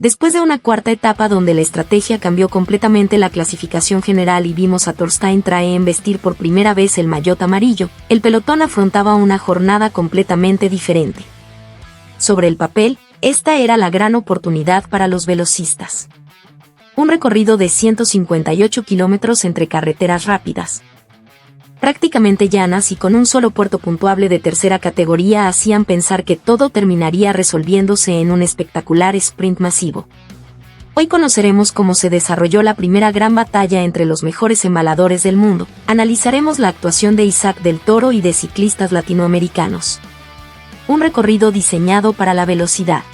Después de una cuarta etapa donde la estrategia cambió completamente la clasificación general y vimos a Thorstein Traehn vestir por primera vez el maillot amarillo, el pelotón afrontaba una jornada completamente diferente. Sobre el papel, esta era la gran oportunidad para los velocistas. Un recorrido de 158 kilómetros entre carreteras rápidas, prácticamente llanas y con un solo puerto puntuable de tercera categoría hacían pensar que todo terminaría resolviéndose en un espectacular sprint masivo. Hoy conoceremos cómo se desarrolló la primera gran batalla entre los mejores embaladores del mundo, analizaremos la actuación de Isaac del Toro y de ciclistas latinoamericanos. Un recorrido diseñado para la velocidad.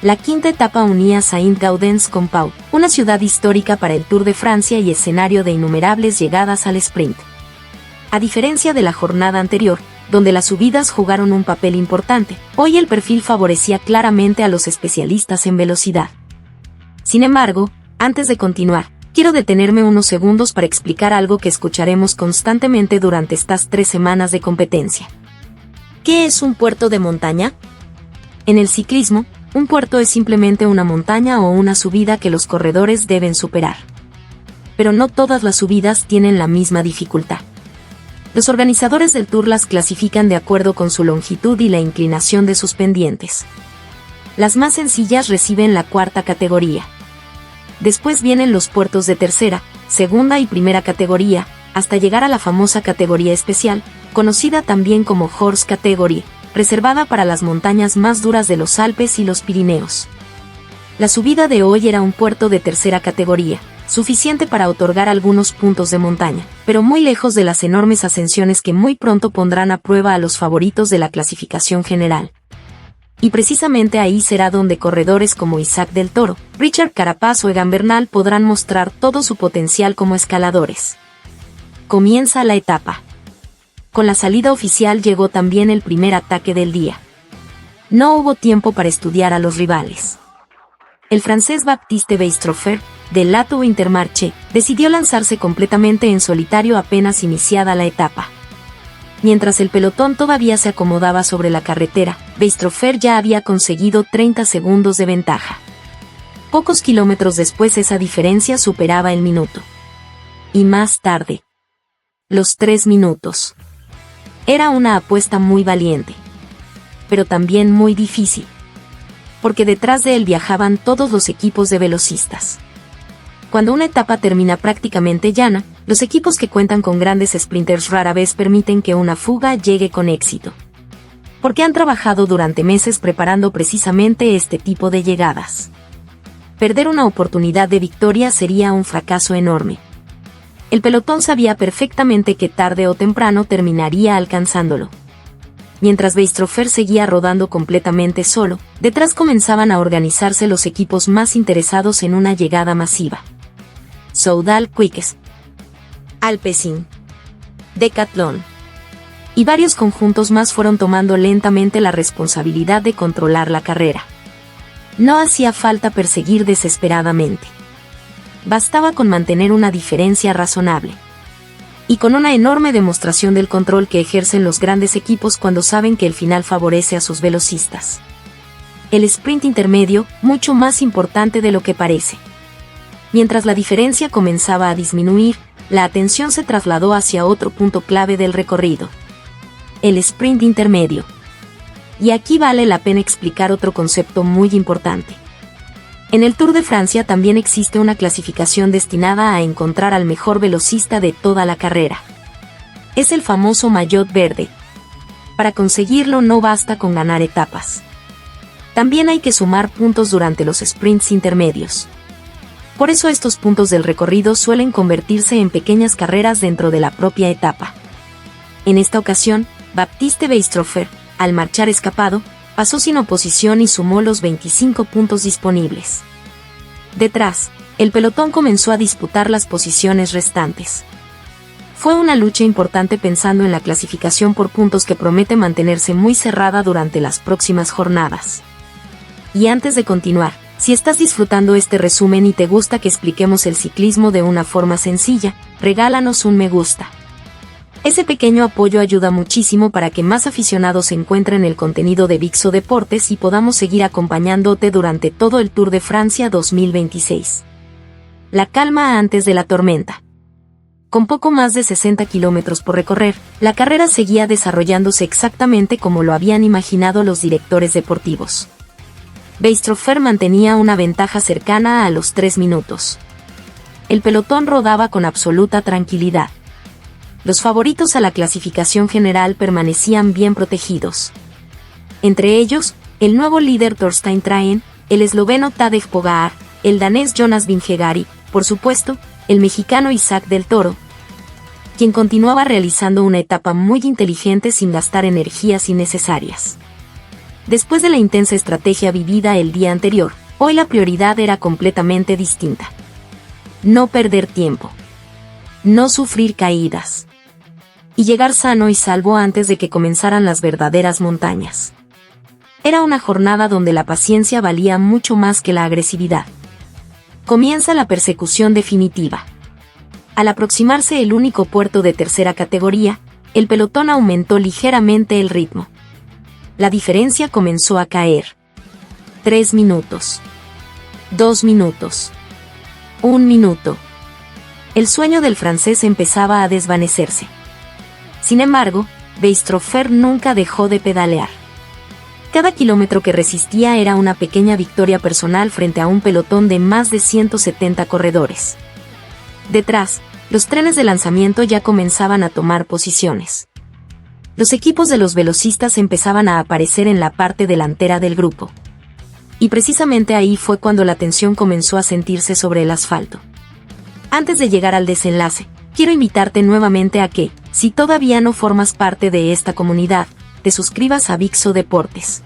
La quinta etapa unía Saint-Gaudens con Pau, una ciudad histórica para el Tour de Francia y escenario de innumerables llegadas al sprint. A diferencia de la jornada anterior, donde las subidas jugaron un papel importante, hoy el perfil favorecía claramente a los especialistas en velocidad. Sin embargo, antes de continuar, quiero detenerme unos segundos para explicar algo que escucharemos constantemente durante estas 3 semanas de competencia. ¿Qué es un puerto de montaña? En el ciclismo, un puerto es simplemente una montaña o una subida que los corredores deben superar. Pero no todas las subidas tienen la misma dificultad. Los organizadores del Tour las clasifican de acuerdo con su longitud y la inclinación de sus pendientes. Las más sencillas reciben la cuarta categoría. Después vienen los puertos de tercera, segunda y primera categoría, hasta llegar a la famosa categoría especial, conocida también como Horse Category, reservada para las montañas más duras de los Alpes y los Pirineos. La subida de hoy era un puerto de tercera categoría, suficiente para otorgar algunos puntos de montaña, pero muy lejos de las enormes ascensiones que muy pronto pondrán a prueba a los favoritos de la clasificación general. Y precisamente ahí será donde corredores como Isaac del Toro, Richard Carapaz o Egan Bernal podrán mostrar todo su potencial como escaladores. Comienza la etapa. Con la salida oficial llegó también el primer ataque del día. No hubo tiempo para estudiar a los rivales. El francés Baptiste Weistrofer, del Lotto Intermarché, decidió lanzarse completamente en solitario apenas iniciada la etapa. Mientras el pelotón todavía se acomodaba sobre la carretera, Weistrofer ya había conseguido 30 segundos de ventaja. Pocos kilómetros después esa diferencia superaba el minuto. Y más tarde, los 3 minutos. Era una apuesta muy valiente, pero también muy difícil, porque detrás de él viajaban todos los equipos de velocistas. Cuando una etapa termina prácticamente llana, los equipos que cuentan con grandes sprinters rara vez permiten que una fuga llegue con éxito, porque han trabajado durante meses preparando precisamente este tipo de llegadas. Perder una oportunidad de victoria sería un fracaso enorme. El pelotón sabía perfectamente que tarde o temprano terminaría alcanzándolo. Mientras Weistrofer seguía rodando completamente solo, detrás comenzaban a organizarse los equipos más interesados en una llegada masiva. Soudal Quickstep, Alpecin, Decathlon y varios conjuntos más fueron tomando lentamente la responsabilidad de controlar la carrera. No hacía falta perseguir desesperadamente. Bastaba con mantener una diferencia razonable. Y con una enorme demostración del control que ejercen los grandes equipos cuando saben que el final favorece a sus velocistas. El sprint intermedio, mucho más importante de lo que parece. Mientras la diferencia comenzaba a disminuir, la atención se trasladó hacia otro punto clave del recorrido. El sprint intermedio. Y aquí vale la pena explicar otro concepto muy importante. En el Tour de Francia también existe una clasificación destinada a encontrar al mejor velocista de toda la carrera. Es el famoso maillot verde. Para conseguirlo no basta con ganar etapas. También hay que sumar puntos durante los sprints intermedios. Por eso estos puntos del recorrido suelen convertirse en pequeñas carreras dentro de la propia etapa. En esta ocasión, Baptiste Weistrofer, al marchar escapado, pasó sin oposición y sumó los 25 puntos disponibles. Detrás, el pelotón comenzó a disputar las posiciones restantes. Fue una lucha importante pensando en la clasificación por puntos que promete mantenerse muy cerrada durante las próximas jornadas. Y antes de continuar, si estás disfrutando este resumen y te gusta que expliquemos el ciclismo de una forma sencilla, regálanos un me gusta. Ese pequeño apoyo ayuda muchísimo para que más aficionados encuentren el contenido de VIXO Deportes y podamos seguir acompañándote durante todo el Tour de Francia 2026. La calma antes de la tormenta. Con poco más de 60 kilómetros por recorrer, la carrera seguía desarrollándose exactamente como lo habían imaginado los directores deportivos. Weistrofer mantenía una ventaja cercana a los 3 minutos. El pelotón rodaba con absoluta tranquilidad. Los favoritos a la clasificación general permanecían bien protegidos. Entre ellos, el nuevo líder Thorstein Traen, el esloveno Tadej Pogačar, el danés Jonas Vingegaard y, por supuesto, el mexicano Isaac del Toro, quien continuaba realizando una etapa muy inteligente sin gastar energías innecesarias. Después de la intensa estrategia vivida el día anterior, hoy la prioridad era completamente distinta. No perder tiempo. No sufrir caídas. Y llegar sano y salvo antes de que comenzaran las verdaderas montañas. Era una jornada donde la paciencia valía mucho más que la agresividad. Comienza la persecución definitiva. Al aproximarse el único puerto de tercera categoría, el pelotón aumentó ligeramente el ritmo. La diferencia comenzó a caer. 3 minutos. 2 minutos. 1 minuto. El sueño del francés empezaba a desvanecerse. Sin embargo, Weistrofer nunca dejó de pedalear. Cada kilómetro que resistía era una pequeña victoria personal frente a un pelotón de más de 170 corredores. Detrás, los trenes de lanzamiento ya comenzaban a tomar posiciones. Los equipos de los velocistas empezaban a aparecer en la parte delantera del grupo. Y precisamente ahí fue cuando la tensión comenzó a sentirse sobre el asfalto. Antes de llegar al desenlace, quiero invitarte nuevamente a que, si todavía no formas parte de esta comunidad, te suscribas a VIXO Deportes.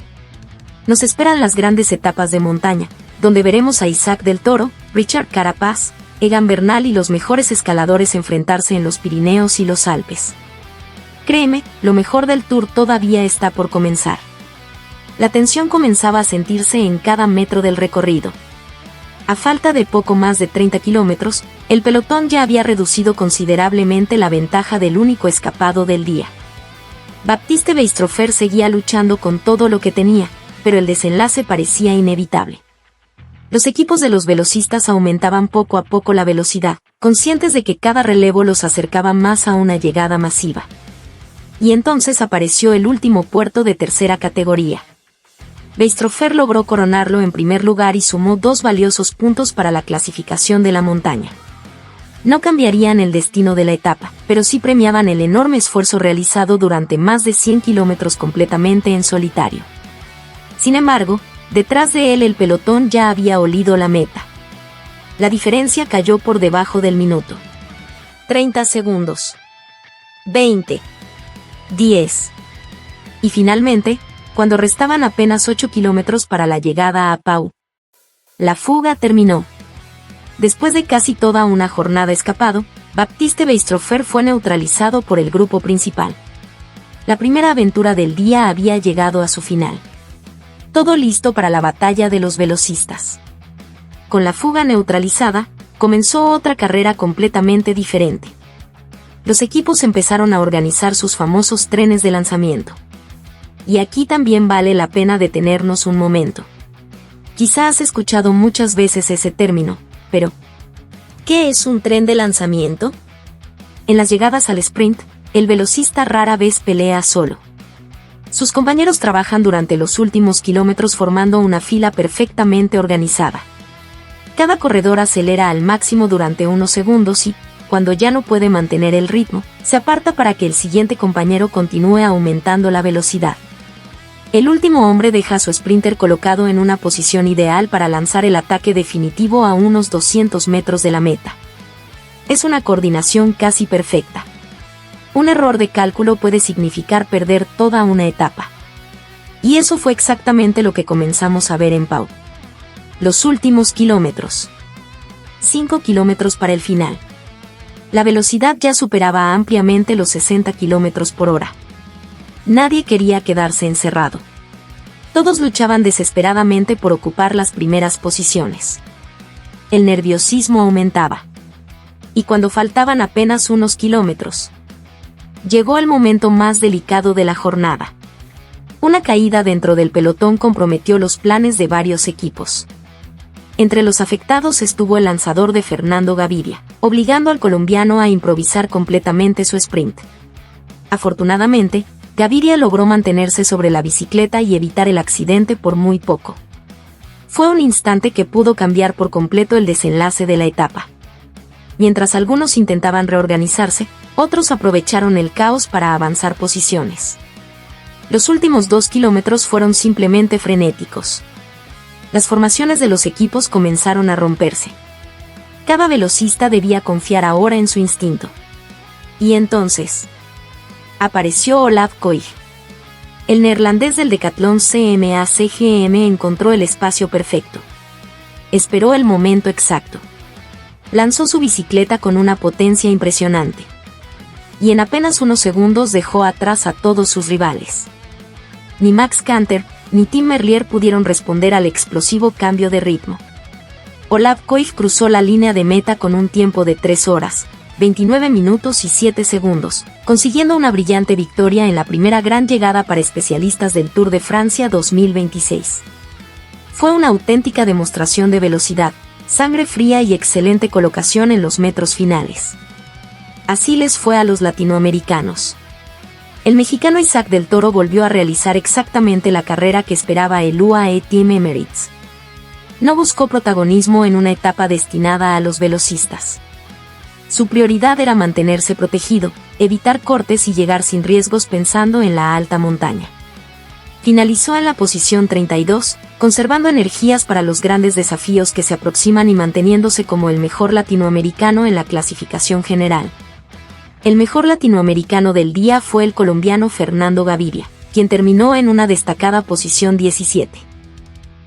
Nos esperan las grandes etapas de montaña, donde veremos a Isaac del Toro, Richard Carapaz, Egan Bernal y los mejores escaladores enfrentarse en los Pirineos y los Alpes. Créeme, lo mejor del Tour todavía está por comenzar. La tensión comenzaba a sentirse en cada metro del recorrido. A falta de poco más de 30 kilómetros, el pelotón ya había reducido considerablemente la ventaja del único escapado del día. Baptiste Weistrofer seguía luchando con todo lo que tenía, pero el desenlace parecía inevitable. Los equipos de los velocistas aumentaban poco a poco la velocidad, conscientes de que cada relevo los acercaba más a una llegada masiva. Y entonces apareció el último puerto de tercera categoría. Weistrofer logró coronarlo en primer lugar y sumó 2 valiosos puntos para la clasificación de la montaña. No cambiarían el destino de la etapa, pero sí premiaban el enorme esfuerzo realizado durante más de 100 kilómetros completamente en solitario. Sin embargo, detrás de él el pelotón ya había olido la meta. La diferencia cayó por debajo del minuto. 30 segundos. 20. 10. Y finalmente, cuando restaban apenas 8 kilómetros para la llegada a Pau, la fuga terminó. Después de casi toda una jornada escapado, Baptiste Weistrofer fue neutralizado por el grupo principal. La primera aventura del día había llegado a su final. Todo listo para la batalla de los velocistas. Con la fuga neutralizada, comenzó otra carrera completamente diferente. Los equipos empezaron a organizar sus famosos trenes de lanzamiento. Y aquí también vale la pena detenernos un momento. Quizá has escuchado muchas veces ese término, pero ¿qué es un tren de lanzamiento? En las llegadas al sprint, el velocista rara vez pelea solo. Sus compañeros trabajan durante los últimos kilómetros formando una fila perfectamente organizada. Cada corredor acelera al máximo durante unos segundos y, cuando ya no puede mantener el ritmo, se aparta para que el siguiente compañero continúe aumentando la velocidad. El último hombre deja a su sprinter colocado en una posición ideal para lanzar el ataque definitivo a unos 200 metros de la meta. Es una coordinación casi perfecta. Un error de cálculo puede significar perder toda una etapa. Y eso fue exactamente lo que comenzamos a ver en Pau. Los últimos kilómetros. 5 kilómetros para el final. La velocidad ya superaba ampliamente los 60 kilómetros por hora. Nadie quería quedarse encerrado. Todos luchaban desesperadamente por ocupar las primeras posiciones. El nerviosismo aumentaba. Y cuando faltaban apenas unos kilómetros, Llegó el momento más delicado de la jornada. Una caída dentro del pelotón comprometió los planes de varios equipos. Entre los afectados estuvo el lanzador de Fernando Gaviria, obligando al colombiano a improvisar completamente su sprint. Afortunadamente, Gaviria logró mantenerse sobre la bicicleta y evitar el accidente por muy poco. Fue un instante que pudo cambiar por completo el desenlace de la etapa. Mientras algunos intentaban reorganizarse, otros aprovecharon el caos para avanzar posiciones. Los últimos 2 kilómetros fueron simplemente frenéticos. Las formaciones de los equipos comenzaron a romperse. Cada velocista debía confiar ahora en su instinto. Y entonces apareció Olav Koig. El neerlandés del decatlón CMA-CGM encontró el espacio perfecto. Esperó el momento exacto. Lanzó su bicicleta con una potencia impresionante. Y en apenas unos segundos dejó atrás a todos sus rivales. Ni Max Canter, ni Tim Merlier pudieron responder al explosivo cambio de ritmo. Olav Koig cruzó la línea de meta con un tiempo de 3 horas, 29 minutos y 7 segundos, consiguiendo una brillante victoria en la primera gran llegada para especialistas del Tour de Francia 2026. Fue una auténtica demostración de velocidad, sangre fría y excelente colocación en los metros finales. Así les fue a los latinoamericanos. El mexicano Isaac del Toro volvió a realizar exactamente la carrera que esperaba el UAE Team Emirates. No buscó protagonismo en una etapa destinada a los velocistas. Su prioridad era mantenerse protegido, evitar cortes y llegar sin riesgos pensando en la alta montaña. Finalizó en la posición 32, conservando energías para los grandes desafíos que se aproximan y manteniéndose como el mejor latinoamericano en la clasificación general. El mejor latinoamericano del día fue el colombiano Fernando Gaviria, quien terminó en una destacada posición 17.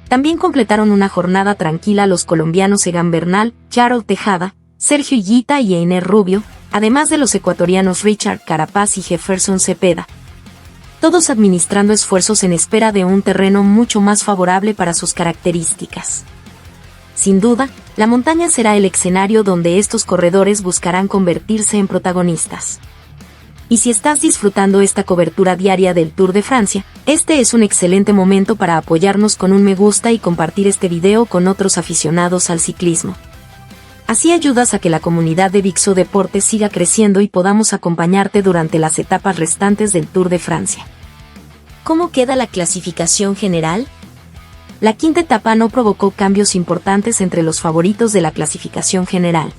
También completaron una jornada tranquila los colombianos Egan Bernal, Charo Tejada, Sergio Higuita y Einer Rubio, además de los ecuatorianos Richard Carapaz y Jefferson Cepeda. Todos administrando esfuerzos en espera de un terreno mucho más favorable para sus características. Sin duda, la montaña será el escenario donde estos corredores buscarán convertirse en protagonistas. Y si estás disfrutando esta cobertura diaria del Tour de Francia, este es un excelente momento para apoyarnos con un me gusta y compartir este video con otros aficionados al ciclismo. Así ayudas a que la comunidad de Bixo Deportes siga creciendo y podamos acompañarte durante las etapas restantes del Tour de Francia. ¿Cómo queda la clasificación general? La quinta etapa no provocó cambios importantes entre los favoritos de la clasificación general.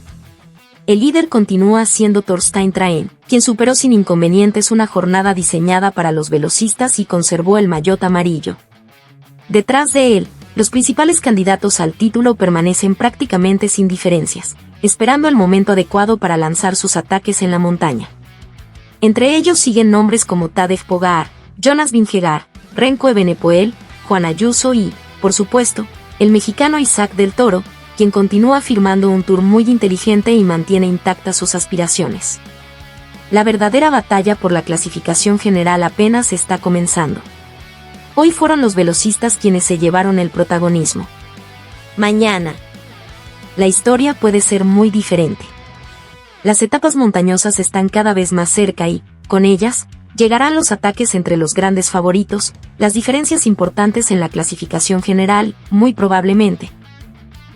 El líder continúa siendo Thorstein Traen, quien superó sin inconvenientes una jornada diseñada para los velocistas y conservó el maillot amarillo. Detrás de él, los principales candidatos al título permanecen prácticamente sin diferencias, esperando el momento adecuado para lanzar sus ataques en la montaña. Entre ellos siguen nombres como Tadej Pogačar, Jonas Vingegaard, Remco Evenepoel, Juan Ayuso y, por supuesto, el mexicano Isaac del Toro, quien continúa firmando un tour muy inteligente y mantiene intactas sus aspiraciones. La verdadera batalla por la clasificación general apenas está comenzando. Hoy fueron los velocistas quienes se llevaron el protagonismo. Mañana, la historia puede ser muy diferente. Las etapas montañosas están cada vez más cerca y, con ellas, llegarán los ataques entre los grandes favoritos, las diferencias importantes en la clasificación general, muy probablemente.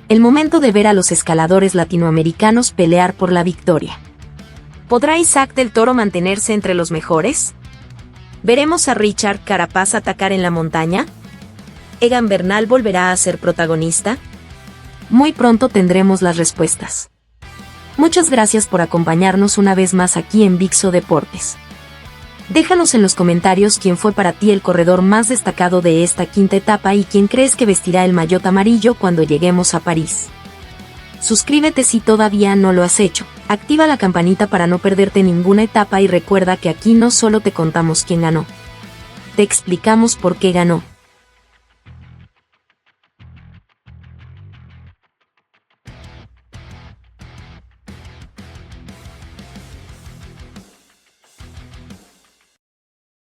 El momento de ver a los escaladores latinoamericanos pelear por la victoria. ¿Podrá Isaac del Toro mantenerse entre los mejores? ¿Veremos a Richard Carapaz atacar en la montaña? ¿Egan Bernal volverá a ser protagonista? Muy pronto tendremos las respuestas. Muchas gracias por acompañarnos una vez más aquí en Bixo Deportes. Déjanos en los comentarios quién fue para ti el corredor más destacado de esta quinta etapa y quién crees que vestirá el maillot amarillo cuando lleguemos a París. Suscríbete si todavía no lo has hecho, activa la campanita para no perderte ninguna etapa y recuerda que aquí no solo te contamos quién ganó, te explicamos por qué ganó.